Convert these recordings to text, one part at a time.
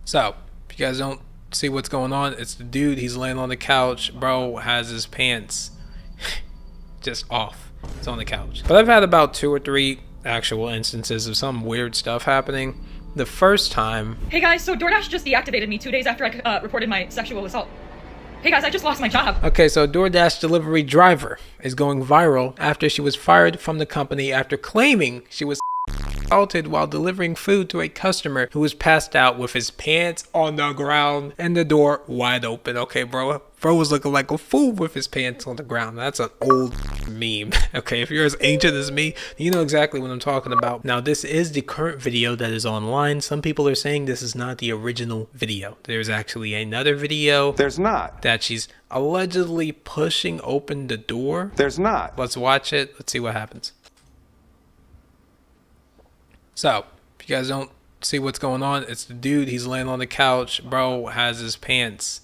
So, if you guys don't see what's going on, it's the dude. He's laying on the couch. Bro has his pants just off. It's on the couch. But I've had about 2 or 3 actual instances of some weird stuff happening. The first time... Hey guys, so DoorDash just deactivated me 2 days after I reported my sexual assault. Hey guys, I just lost my job. Okay, so DoorDash delivery driver is going viral after she was fired from the company after claiming she was assaulted while delivering food to a customer who was passed out with his pants on the ground and the door wide open. Okay, bro was looking like a fool with his pants on the ground. That's an old meme. Okay, if you're as ancient as me, you know exactly what I'm talking about. Now, this is the current video that is online. Some people are saying this is not the original video. There's actually another video. There's not. That she's allegedly pushing open the door. There's not. Let's watch it. Let's see what happens. So, if you guys don't see what's going on, it's the dude. He's laying on the couch. Bro has his pants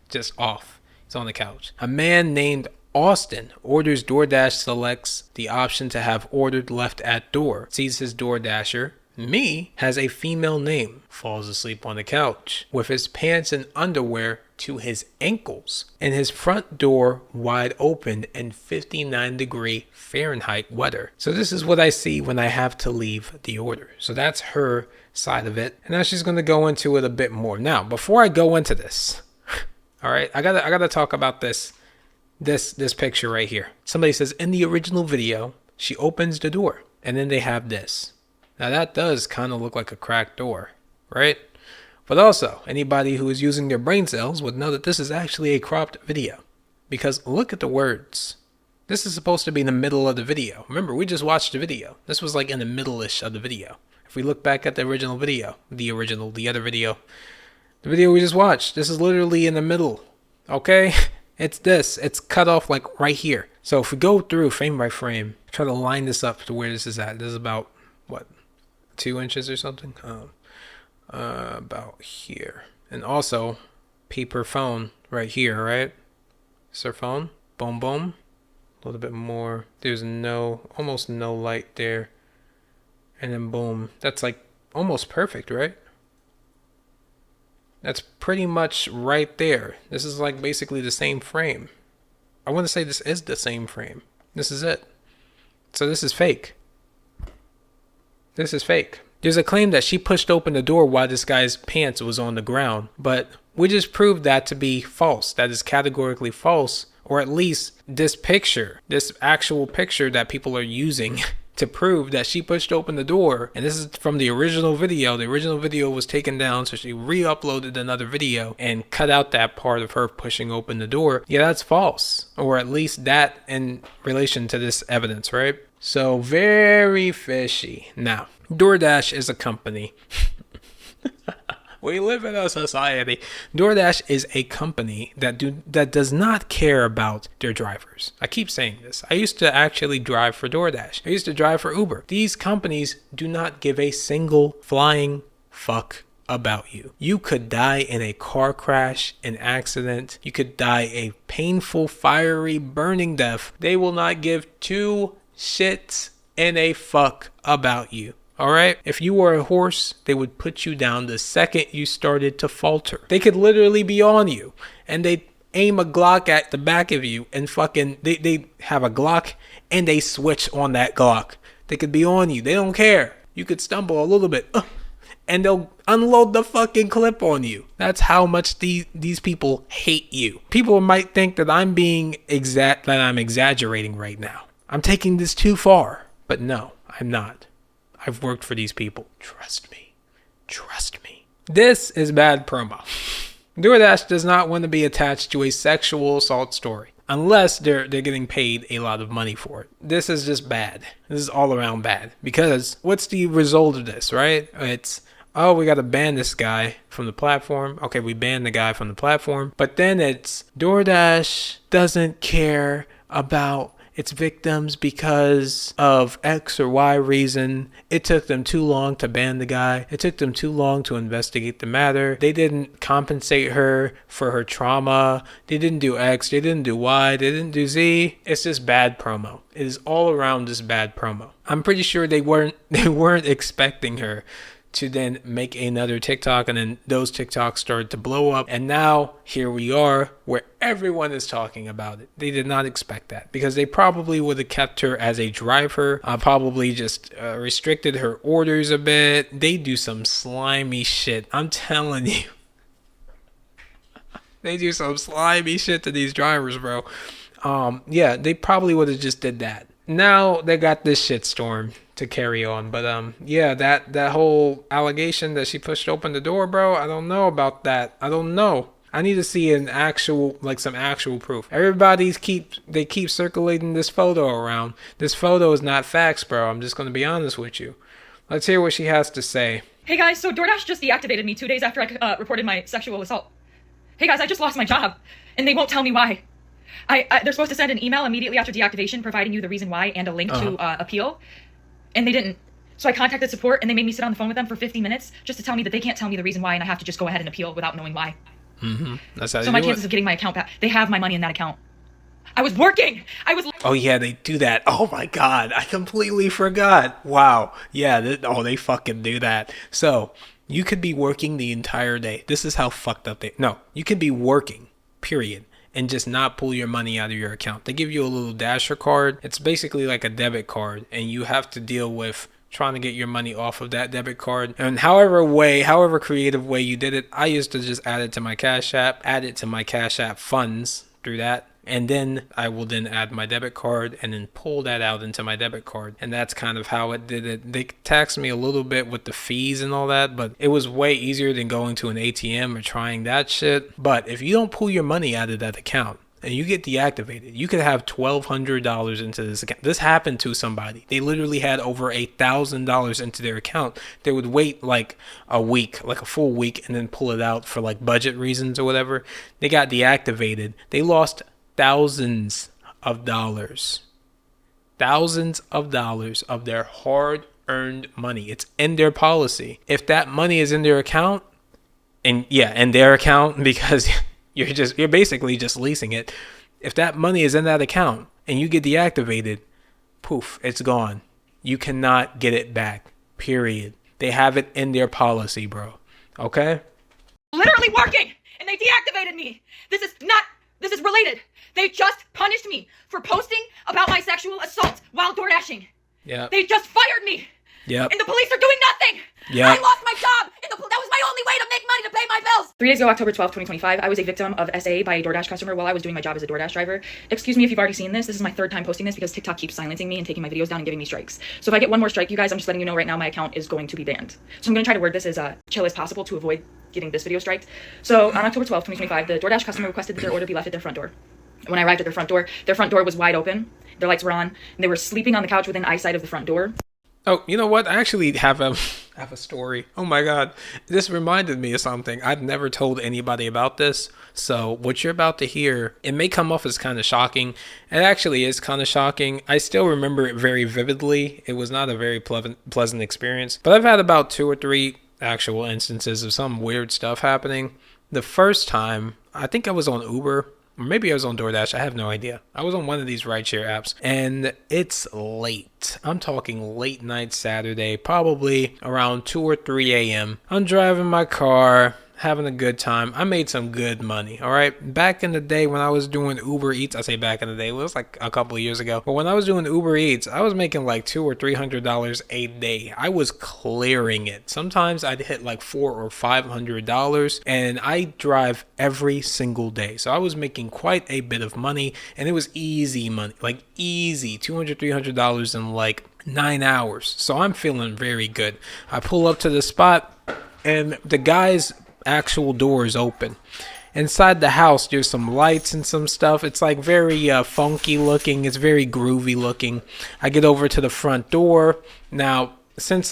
just off. He's on the couch. A man named Austin orders DoorDash selects the option to have ordered left at door. Sees his DoorDasher, me, has a female name. Falls asleep on the couch with his pants and underwear to his ankles and his front door wide open in 59-degree Fahrenheit weather. So this is what I see when I have to leave the order. So that's her side of it. And now she's going to go into it a bit more. Now, before I go into this, all right, I gotta talk about this picture right here. Somebody says in the original video, she opens the door and then they have this. Now that does kind of look like a cracked door, right? But also, anybody who is using their brain cells would know that this is actually a cropped video. Because look at the words. This is supposed to be in the middle of the video. Remember, we just watched the video. This was like in the middle-ish of the video. If we look back at the original video, the other video, the video we just watched, this is literally in the middle, okay? It's this. It's cut off like right here. So if we go through frame by frame, try to line this up to where this is at. This is about, what, 2 inches or something? About here. And also peep her phone right here, right? It's her phone. Boom, boom. A little bit more. There's almost no light there. And then boom. That's like almost perfect, right? That's pretty much right there. This is like basically the same frame. I want to say this is the same frame. This is it. So this is fake. This is fake. There's a claim that she pushed open the door while this guy's pants was on the ground, but we just proved that to be false. That is categorically false, or at least this picture, this actual picture that people are using to prove that she pushed open the door. And this is from the original video. The original video was taken down, so she re-uploaded another video and cut out that part of her pushing open the door. Yeah, that's false, or at least that in relation to this evidence, right? So very fishy. Now, DoorDash is a company. We live in a society. DoorDash is a company that does not care about their drivers. I keep saying this. I used to actually drive for DoorDash. I used to drive for Uber. These companies do not give a single flying fuck about you. You could die in a car crash, an accident. You could die a painful, fiery, burning death. They will not give 2 shits and a fuck about you. All right. If you were a horse, they would put you down the second you started to falter. They could literally be on you and they aim a Glock at the back of you and fucking, they have a Glock and they switch on that Glock. They could be on you. They don't care. You could stumble a little bit and they'll unload the fucking clip on you. That's how much these people hate you. People might think that I'm exaggerating right now. I'm taking this too far, but no, I'm not. I've worked for these people. Trust me. Trust me. This is bad promo. DoorDash does not want to be attached to a sexual assault story unless they're getting paid a lot of money for it. This is just bad. This is all around bad. Because what's the result of this, right? It's, oh, we got to ban this guy from the platform. Okay, we banned the guy from the platform. But then it's DoorDash doesn't care about its victims because of X or Y reason. It took them too long to ban the guy. It took them too long to investigate the matter. They didn't compensate her for her trauma. They didn't do X. They didn't do Y. They didn't do Z. It's just bad promo. It is all around just bad promo. I'm pretty sure they weren't expecting her to then make another TikTok, and then those TikToks started to blow up, and now here we are where everyone is talking about it. They did not expect that, because they probably would have kept her as a driver, probably just restricted her orders a bit. They do some slimy shit, I'm telling you. They do some slimy shit to these drivers, bro. Yeah, they probably would have just did that. Now they got this shitstorm to carry on, but yeah, that whole allegation that she pushed open the door, bro, I don't know about that. I don't know. I need to see some actual proof. They keep circulating this photo around. This photo is not facts, bro. I'm just gonna be honest with you. Let's hear what she has to say. Hey guys, so DoorDash just deactivated me 2 days after I reported my sexual assault. Hey guys, I just lost my job, and they won't tell me why. They're supposed to send an email immediately after deactivation providing you the reason why and a link to appeal, and they didn't. So I contacted support, and they made me sit on the phone with them for 50 minutes just to tell me that they can't tell me the reason why, and I have to just go ahead and appeal without knowing why. That's how so my chances of getting my account back, they have my money in that account. I was working. Oh yeah, they do that. Oh my god, I completely forgot. Wow. Yeah. They fucking do that. So you could be working the entire day. This is how fucked up you could be working, period, and just not pull your money out of your account. They give you a little dasher card. It's basically like a debit card, and you have to deal with trying to get your money off of that debit card. And however creative way you did it, I used to just add it to my Cash App funds through that. And then I will then add my debit card and then pull that out into my debit card. And that's kind of how it did it. They taxed me a little bit with the fees and all that, but it was way easier than going to an ATM or trying that shit. But if you don't pull your money out of that account and you get deactivated, you could have $1,200 into this account. This happened to somebody. They literally had over $1,000 into their account. They would wait like a week, like a full week, and then pull it out for like budget reasons or whatever. They got deactivated. They lost thousands of dollars of their hard-earned money. It's in their policy. If that money is in their account, in their account, because you're basically just leasing it. If that money is in that account and you get deactivated, poof, it's gone. You cannot get it back. Period. They have it in their policy, bro. Okay? Literally working, and they deactivated me. This is related. They just punished me for posting about my sexual assault while door dashing. Yeah. They just fired me. Yep. And the police are doing nothing. Yeah. I lost my job. And that was my only way to make money to pay my bills. 3 days ago, October 12th, 2025, I was a victim of SA by a DoorDash customer while I was doing my job as a DoorDash driver. Excuse me if you've already seen this. This is my 3rd time posting this because TikTok keeps silencing me and taking my videos down and giving me strikes. So if I get one more strike, you guys, I'm just letting you know right now my account is going to be banned. So I'm going to try to word this as chill as possible to avoid getting this video striked. So on October 12th, 2025, the DoorDash customer requested that their order be left at their front door. When I arrived at their front door was wide open, their lights were on, and they were sleeping on the couch within eyesight of the front door. Oh, you know what? I actually have a story. Oh my god. This reminded me of something. I've never told anybody about this. So what you're about to hear, it may come off as kind of shocking. It actually is kind of shocking. I still remember it very vividly. It was not a very pleasant experience. But I've had about 2 or 3 actual instances of some weird stuff happening. The first time, I think I was on Uber. Or maybe I was on DoorDash. I have no idea. I was on one of these rideshare apps, and it's late. I'm talking late night Saturday, probably around 2 or 3 a.m. I'm driving my car, having a good time. I made some good money, all right? Back in the day when I was doing Uber Eats, I say back in the day, it was like a couple of years ago. But when I was doing Uber Eats, I was making like $200 or $300 a day. I was clearing it. Sometimes I'd hit like $400 or $500, and I drive every single day. So I was making quite a bit of money, and it was easy money, like easy, $200, $300 in like 9 hours. So I'm feeling very good. I pull up to the spot, and the guy's actual door is open. Inside the house, there's some lights and some stuff. It's like very funky looking. It's very groovy looking. I get over to the front door. Now, since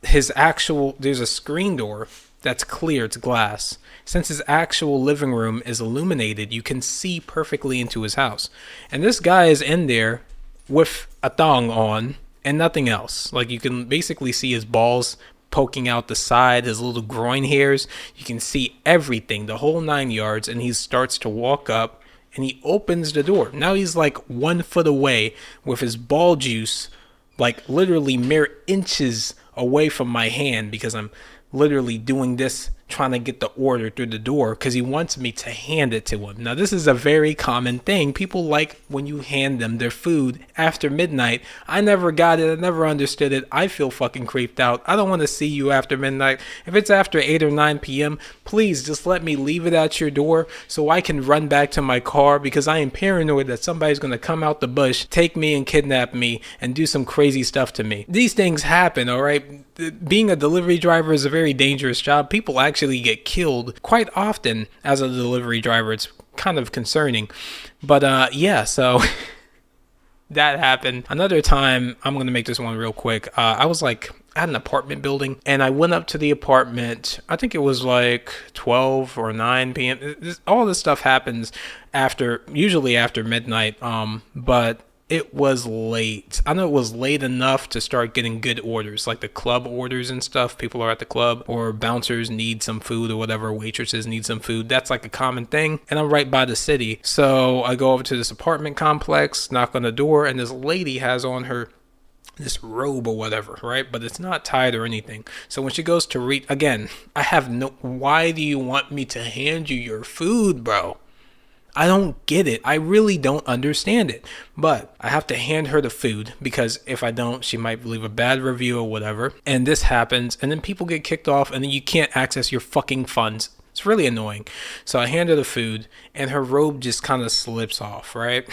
there's a screen door that's clear, it's glass. Since his actual living room is illuminated, you can see perfectly into his house. And this guy is in there with a thong on and nothing else. Like, you can basically see his balls poking out the side, his little groin hairs. You can see everything, the whole 9 yards, and he starts to walk up and he opens the door. Now he's like 1 foot away with his ball juice like literally mere inches away from my hand because I'm literally doing this, trying to get the order through the door because he wants me to hand it to him. Now, this is a very common thing. People like when you hand them their food after midnight. I never got it. I never understood it. I feel fucking creeped out. I don't want to see you after midnight. If it's after 8 or 9 p.m., please just let me leave it at your door so I can run back to my car because I am paranoid that somebody's going to come out the bush, take me and kidnap me and do some crazy stuff to me. These things happen, all right? Being a delivery driver is a very dangerous job. People actually get killed quite often as a delivery driver. It's kind of concerning. But yeah, so that happened. Another time, I'm going to make this one real quick. I had an apartment building and I went up to the apartment. I think it was like 12 or 9 p.m. All this stuff happens usually after midnight. But it was late. I know it was late enough to start getting good orders, like the club orders and stuff. People are at the club, or bouncers need some food or whatever, waitresses need some food. That's like a common thing. And I'm right by the city. So I go over to this apartment complex, knock on the door, and this lady has on this robe or whatever, right? But it's not tied or anything. So when she goes to read, again, why do you want me to hand you your food, bro? I don't get it. I really don't understand it. But I have to hand her the food because if I don't, she might leave a bad review or whatever. And this happens. And then people get kicked off and then you can't access your fucking funds. It's really annoying. So I hand her the food and her robe just kind of slips off, right?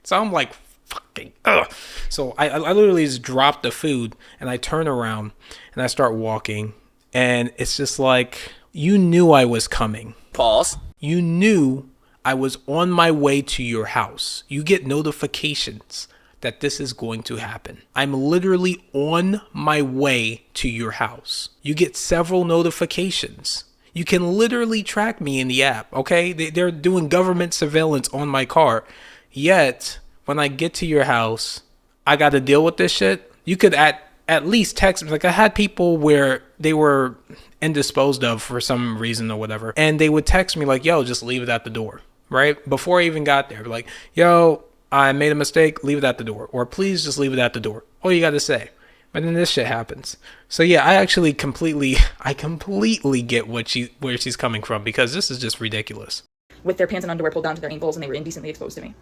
So I'm like, fucking, ugh. So I literally just drop the food and I turn around and I start walking. And it's just like, you knew I was coming. Pause. You knew I was on my way to your house. You get notifications that this is going to happen. I'm literally on my way to your house. You get several notifications. You can literally track me in the app, okay? They're doing government surveillance on my car. Yet, when I get to your house, I got to deal with this shit. You could at least text me. Like, I had people where they were indisposed of for some reason or whatever, and they would text me like, yo, just leave it at the door, right? Before I even got there, like, yo, I made a mistake, leave it at the door, or please just leave it at the door. All you got to say. But then this shit happens. So yeah, I completely get where she's coming from, because this is just ridiculous. With their pants and underwear pulled down to their ankles, and they were indecently exposed to me.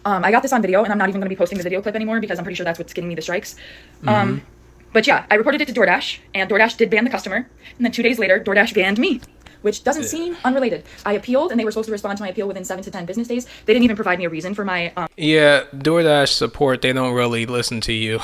I got this on video, and I'm not even going to be posting the video clip anymore because I'm pretty sure that's what's getting me the strikes. But yeah, I reported it to DoorDash, and DoorDash did ban the customer. And then 2 days later, DoorDash banned me, which doesn't seem unrelated. I appealed, and they were supposed to respond to my appeal within 7 to 10 business days. They didn't even provide me a reason for my... Yeah, DoorDash support, they don't really listen to you.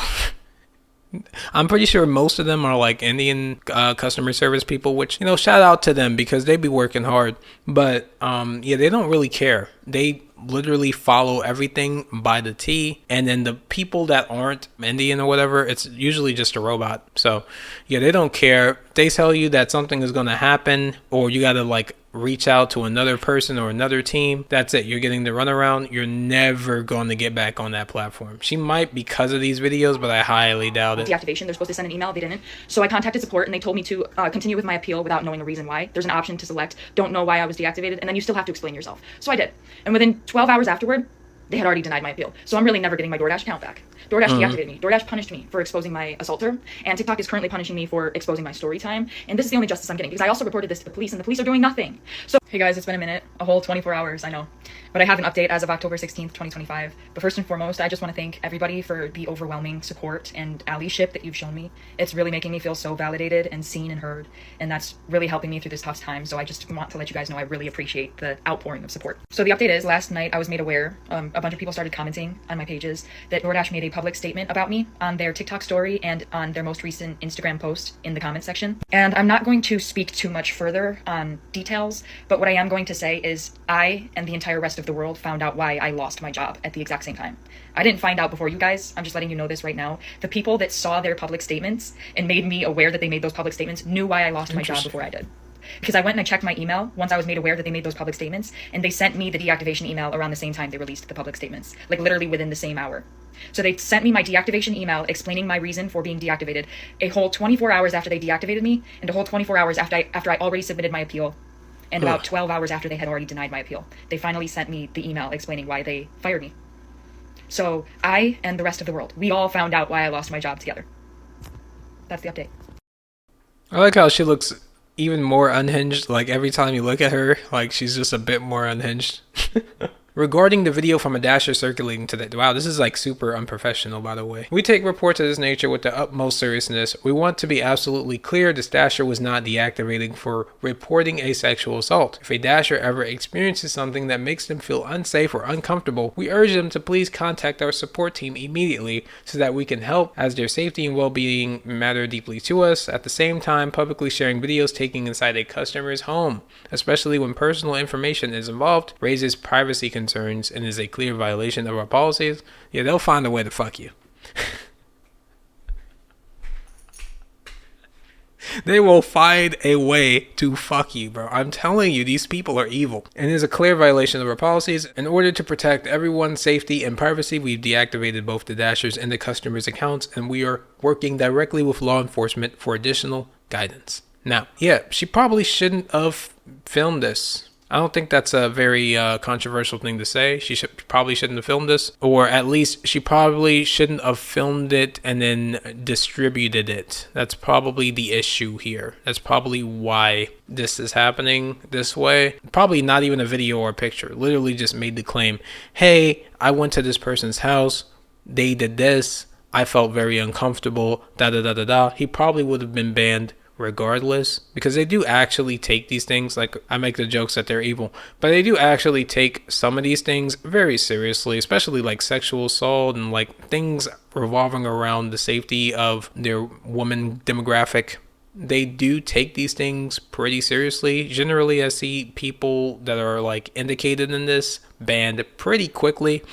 I'm pretty sure most of them are like Indian customer service people, which, you know, shout out to them because they be working hard. But yeah, they don't really care. They literally follow everything by the T. And then the people that aren't Indian or whatever, it's usually just a robot. So yeah, they don't care. They tell you that something is going to happen, or you got to like reach out to another person or another team. That's it. You're getting the runaround. You're never going to get back on that platform. She might because of these videos, but I highly doubt it. Deactivation. They're supposed to send an email. They didn't. So I contacted support, and they told me to continue with my appeal without knowing a reason why. There's an option to select, don't know why I was deactivated, and then you still have to explain yourself. So I did. And within 12 hours afterward, they had already denied my appeal. So I'm really never getting my DoorDash account back. DoorDash deactivated me. DoorDash punished me for exposing my assaulter. And TikTok is currently punishing me for exposing my story time. And this is the only justice I'm getting, because I also reported this to the police, and the police are doing nothing. So, hey guys, it's been a minute. A whole 24 hours, I know. But I have an update as of October 16th, 2025. But first and foremost, I just want to thank everybody for the overwhelming support and allyship that you've shown me. It's really making me feel so validated and seen and heard. And that's really helping me through this tough time. So I just want to let you guys know I really appreciate the outpouring of support. So the update is, last night I was made aware, a bunch of people started commenting on my pages that DoorDash made a public statement about me on their TikTok story and on their most recent Instagram post in the comment section. And I'm not going to speak too much further on details, but what I am going to say is I and the entire rest of the world found out why I lost my job at the exact same time. I didn't find out before you guys. I'm just letting you know this right now. The people that saw their public statements and made me aware that they made those public statements knew why I lost my job before I did. Because I went and I checked my email once I was made aware that they made those public statements, and they sent me the deactivation email around the same time they released the public statements, like literally within the same hour. So they sent me my deactivation email explaining my reason for being deactivated a whole 24 hours after they deactivated me, and a whole 24 hours after I already submitted my appeal, and about 12 hours after they had already denied my appeal. They finally sent me the email explaining why they fired me. So I and the rest of the world, we all found out why I lost my job together. that's the update. I like how she looks even more unhinged. Like every time you look at her, like she's just a bit more unhinged. Regarding the video from a dasher circulating today, wow, this is like super unprofessional, by the way. We take reports of this nature with the utmost seriousness. We want to be absolutely clear, this dasher was not deactivating for reporting a sexual assault. If a dasher ever experiences something that makes them feel unsafe or uncomfortable, we urge them to please contact our support team immediately so that we can help, as their safety and well-being matter deeply to us. At the same time, publicly sharing videos taken inside a customer's home, especially when personal information is involved, raises privacy concerns and is a clear violation of our policies. Yeah, they'll find a way to fuck you. They will find a way to fuck you, bro. I'm telling you, these people are evil. And it is a clear violation of our policies. In order to protect everyone's safety and privacy, we've deactivated both the dashers and the customers' accounts, and we are working directly with law enforcement for additional guidance. Now, yeah, she probably shouldn't have filmed this. I don't think that's a very controversial thing to say. She probably shouldn't have filmed this, or at least she probably shouldn't have filmed it and then distributed it. That's probably the issue here. That's probably why this is happening this way. Probably not even a video or a picture. Literally just made the claim, hey, I went to this person's house. They did this. I felt very uncomfortable. Da da da da da. He probably would have been banned regardless, because they do actually take these things, like I make the jokes that they're evil, but they do actually take some of these things very seriously, especially like sexual assault and like things revolving around the safety of their woman demographic. They do take these things pretty seriously. Generally, I see people that are like indicated in this banned pretty quickly.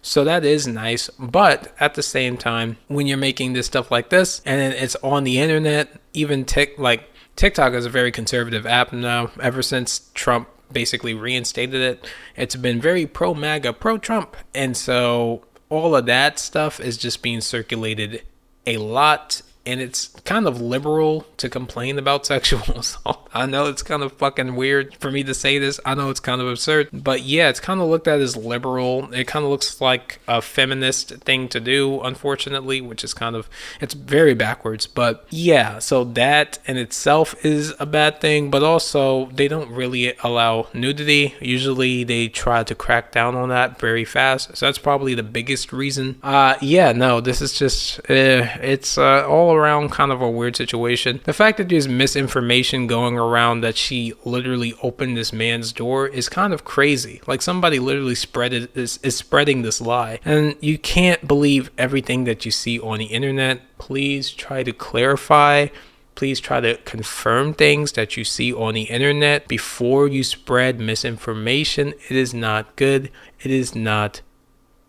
So that is nice, but at the same time, when you're making this stuff like this and then it's on the internet, even TikTok is a very conservative app now. Ever since Trump basically reinstated it, it's been very pro-MAGA, pro-Trump. And so all of that stuff is just being circulated a lot. And it's kind of liberal to complain about sexual assault. I know it's kind of fucking weird for me to say this. I know it's kind of absurd. But yeah, it's kind of looked at as liberal. It kind of looks like a feminist thing to do, unfortunately, which is kind of, it's very backwards. But yeah, so that in itself is a bad thing. But also, they don't really allow nudity. Usually, they try to crack down on that very fast. So that's probably the biggest reason. Yeah, no, this is just, it's all around kind of a weird situation. The fact that there's misinformation going around that she literally opened this man's door is kind of crazy. Like somebody literally is spreading this lie, and you can't believe everything that you see on the internet. Please try to clarify. Please try to confirm things that you see on the internet before you spread misinformation. It is not good. It is not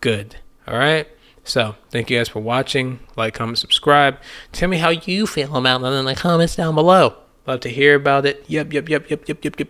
good. All right. So, thank you guys for watching. Like, comment, subscribe. Tell me how you feel about it in the comments down below. Love to hear about it. Yep.